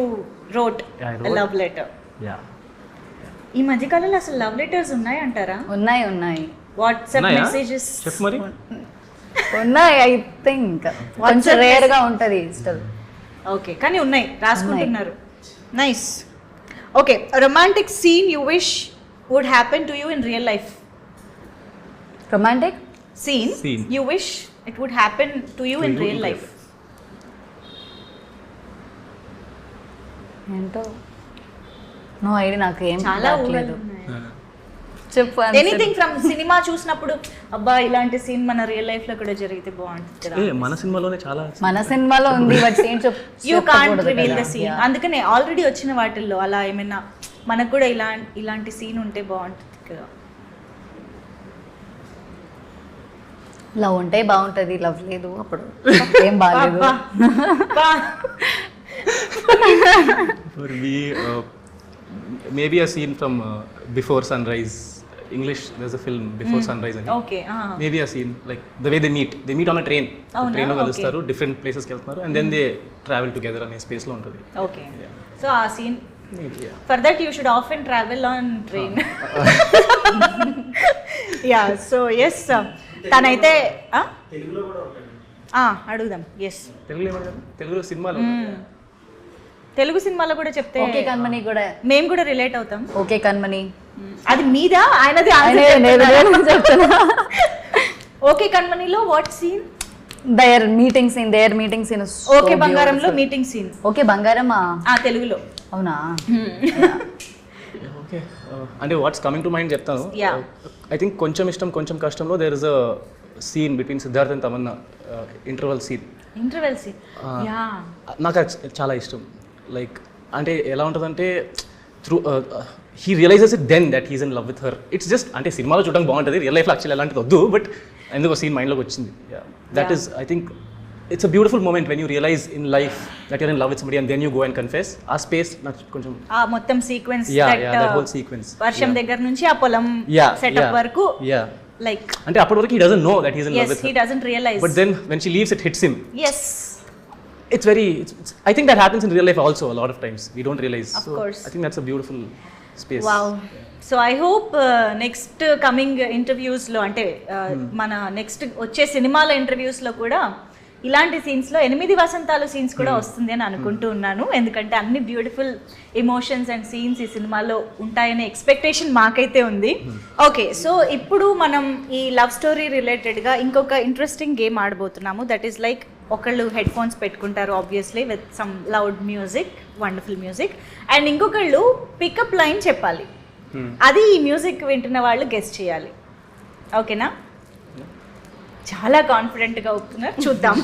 wrote Yeah, I wrote. Love letter. Yeah ఈ మధ్య కాలంలో అసలు లవ్ లెటర్స్ ఉన్నాయంటారా? ఉన్నాయి వాట్సాప్ ఉన్నాయా? మెసేజెస్ చెప్పు మరి. ఉన్నాయి ఐ థింక్ కొంచెం రేర్ గా ఉంటది స్టిల్. ఓకే, కానీ ఉన్నాయి, రాసుకుంటున్నారు. Nice. Okay, romantic scene you wish would happen to you in real life. Romantic Scene you wish it would happen to you in real life. ఏంటో నో ఐడియా, నాకు ఏం చాలా రావట్లేదు. చెప్పు ఎనీథింగ్ ఫ్రమ్ సినిమా చూసినప్పుడు అబ్బా ఇలాంటి సీన్ మన రియల్ లైఫ్ లో కూడా జరిగితే బాగుంటుంది కదా. మన సినిమాలోనే చాలా మన సినిమాలో ఉంది బట్ ఏం you can't reveal the scene. అందుకనే ఆల్రెడీ వచ్చిన వాటిల్లో అలా ఏమైనా మనకు కూడా ఇలాంటి సీన్ ఉంటే బాగుంటుంది కదా. లవ్ ఉంటే బాగుంటది, లవ్ లేదు అప్పుడు ఏం బాగాలేదు. For me, maybe a scene from Before Sunrise. English, there's a film Before Sunrise. Okay. Maybe a scene like the way they meet on a train. Train లో కలుస్తారు, different places కి వెళ్తున్నారు, and then they travel together అనే space లో ఉంటుంది. Okay. So ఆ scene. For that you should often travel on train. Yeah. So yes. తనైతే అడుగుదాం. ఎస్, తెలుగులో సినిమాలో తెలుగు సినిమాలో కూడా చెప్తే ఓకే కన్మణి కూడా మేము కూడా రిలేట్ అవుతాం. ఓకే కన్మణి అది మీదా ఆయనది? ఓకే కన్మణిలో what scene? Their meeting scene. Okay బంగారంలో మీటింగ్ సీన్. ఓకే బంగారమా తెలుగులో? అవునా? ఓకే, అంటే వాట్స్ కమింగ్ టు మైండ్ చెప్తాను. ఐ థింక్ కొంచెం ఇష్టం కొంచెం కష్టంలో there is a scene between Siddharth and Tamannaah, interval scene. నాకు అది చాలా ఇష్టం. లైక్ అంటే ఎలా ఉంటుందంటే through he realizes it then that he's in love with her. It's just అంటే సినిమాలో చూడడానికి బాగుంటుంది, రియల్ లైఫ్లో యాక్చువల్లీ అలాంటిది వద్దు, బట్ ఎందుకో సీన్ మైండ్లోకి వచ్చింది. That is I think it's a beautiful moment when you realize in life that you're in love with somebody and then you go and confess. ఆ స్పేస్ నాకు కొంచెం మొత్తం సీక్వెన్స్, that whole sequence, వర్షం దగ్గర నుంచి ఆ పొలం సెటప్ వరకు, లైక్ అంటే అప్పటి వరకు he doesn't know that he's in love with her. He doesn't realize, but then when she leaves it hits him. Yes, it's very I think that happens in real life also a lot of times, we don't realize. Of course. I think that's a beautiful space. Wow. So I hope next coming interviews లో అంటే మన next వచ్చే సినిమాల interviews లో కూడా ఇలాంటి సీన్స్లో 8 వసంతాలు scenes కూడా వస్తుంది అని అనుకుంటూ ఉన్నాను. ఎందుకంటే అన్ని బ్యూటిఫుల్ ఎమోషన్స్ అండ్ సీన్స్ ఈ సినిమాలో ఉంటాయనే ఎక్స్పెక్టేషన్ మాకైతే ఉంది. ఓకే, సో ఇప్పుడు మనం ఈ లవ్ స్టోరీ రిలేటెడ్గా ఇంకొక ఇంట్రెస్టింగ్ గేమ్ ఆడబోతున్నాము. దట్ ఈస్ లైక్ ఒకళ్ళు హెడ్ ఫోన్స్ పెట్టుకుంటారు obviously with some loud music, wonderful music, and ఇంకొకళ్ళు పికప్ లైన్ చెప్పాలి. అది ఈ మ్యూజిక్ వింటున్న వాళ్ళు గెస్ట్ చేయాలి. ఓకేనా? చాలా కాన్ఫిడెంట్ గా అవుతున్నారు, చూద్దాం.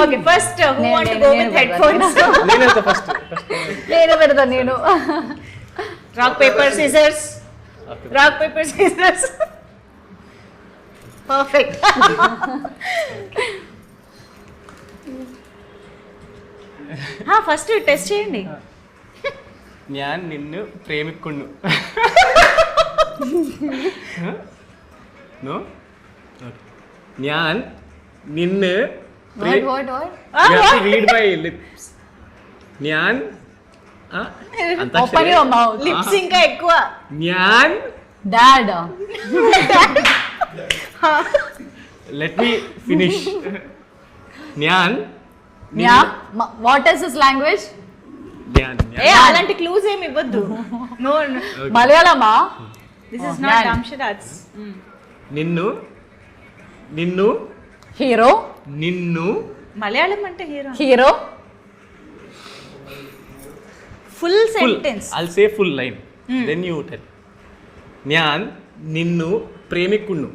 Okay, first who want to go with head phones? నేనైతే ఫస్ట్ నేను పెడతా. నేను rock paper scissors, rock paper scissors. Perfect. First test చేయండి. ഞാൻ നിന്നു പ്രേമിക്കുന്നു. No? Okay. ഞാൻ നിന്നെ What? You have to read my lips. ഞാൻ Open your mouth. లిప్స్ ఇంకా ఎక్కువ. ഞാൻ Dad. let me finish. ഞാൻ Yeah. What is his language? ഞാൻ ఏ అలాంటి క్లూస్ ఏమి ఇవ్వద్దు. No Malayalama. This is not dumb charades. నిన్ను నిన్ను Hero. నిన్ను మలయాళం అంటే Hero. Full full. Sentence. I'll say full line. Then you tell. ഞാൻ നിന്നു പ്രേമിക്കുന്നു.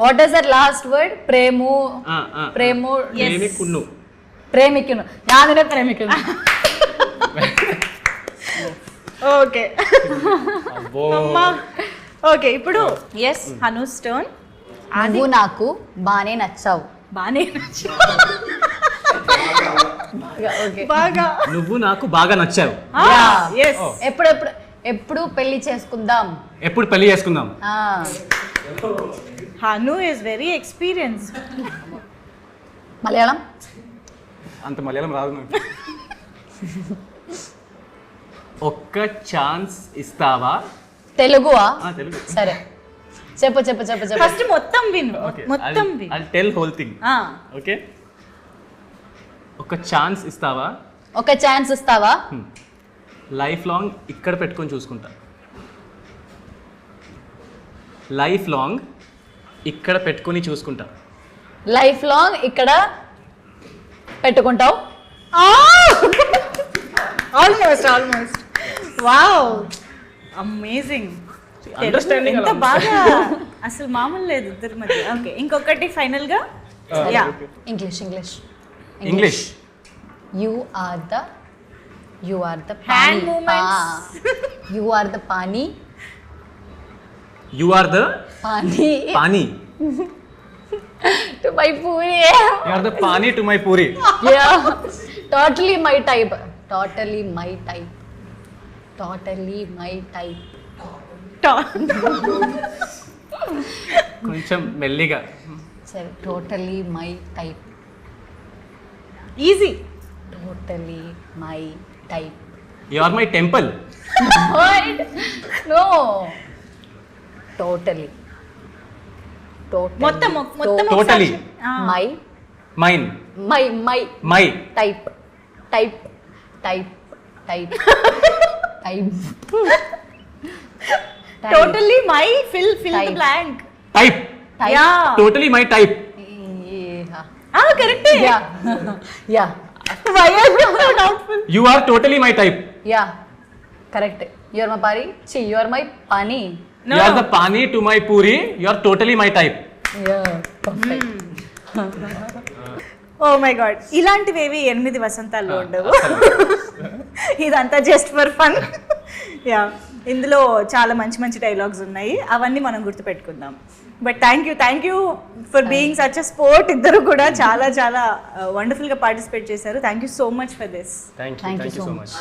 What is that last word? Premu. Premu. പ്രേമിക്കുന്നു. Premikunu. ഞാൻ നിന്നെ പ്രേമിക്കുന്നു. ఓకే అబ్బో. ఓకే ఇప్పుడు ఎస్ హను స్టోన్ నువ్వు నాకు బానే నచ్చావు. బానే ఓకే. బాగా నువ్వు నాకు బాగా నచ్చావు. ఎస్ ఎప్పుడు పెళ్లి చేసుకుందాం. ఎప్పుడు పెళ్లి చేసుకుందాం. Hanu is very experience. Malayalam. అంత మలయాళం రాదు నాకు. ఒక్క ఛాన్స్ ఇస్తావా. తెలుగువా? తెలుగు. సరే చెప్పు. ఫస్ట్ మొత్తం విను. మొత్తం విను. I'll tell whole thing. Okay. ఒక ఛాన్స్ ఇస్తావా. ఒక ఛాన్స్ ఇస్తావా. లైఫ్ లాంగ్ ఇక్కడ పెట్టుకొని చూసుకుంటా. లైఫ్ లాంగ్ ఇక్కడ పెట్టుకొని చూసుకుంటా. లైఫ్ లాంగ్ ఇక్కడ పెట్టుకుంటావు. Almost wow amazing. Understanding ఎంత అలా బాగా అసలు మామూలు లేదు ఇద్దరి మధ్య. ఓకే ఇంకొకటి ఫైనల్ గా yeah English. You are the Hand movements. You are the pani. You are the pani. To my puri. You are the pani to my puri. Totally my type. కొంచెం మెల్లిగా. సరే totally my type. Easy. Totally my type. You are my temple. No totally మొత్తం Totally. My mine. My type totally my fill the Type. Blank. Type. Yeah totally my type. కరెక్టే. Yeah Why are you so doubtful? You are totally my type. Correct. You are my pari. You are my pani. No. You are the pani to my puri. You are totally my type. Oh my god ఇలాంటివేవి 8 వసంతాల్లో ఉండవు. ఇదంతా just for fun. Yeah ఇందులో చాలా మంచి dialogues ఉన్నాయి. అవన్నీ మనం గుర్తుపెట్టుకుందాం. But thank you for being such a sport. ఇద్దరు కూడా చాలా వండర్ఫుల్గా పార్టిసిపేట్ చేశారు. Thank you so much for this. Thank you so much.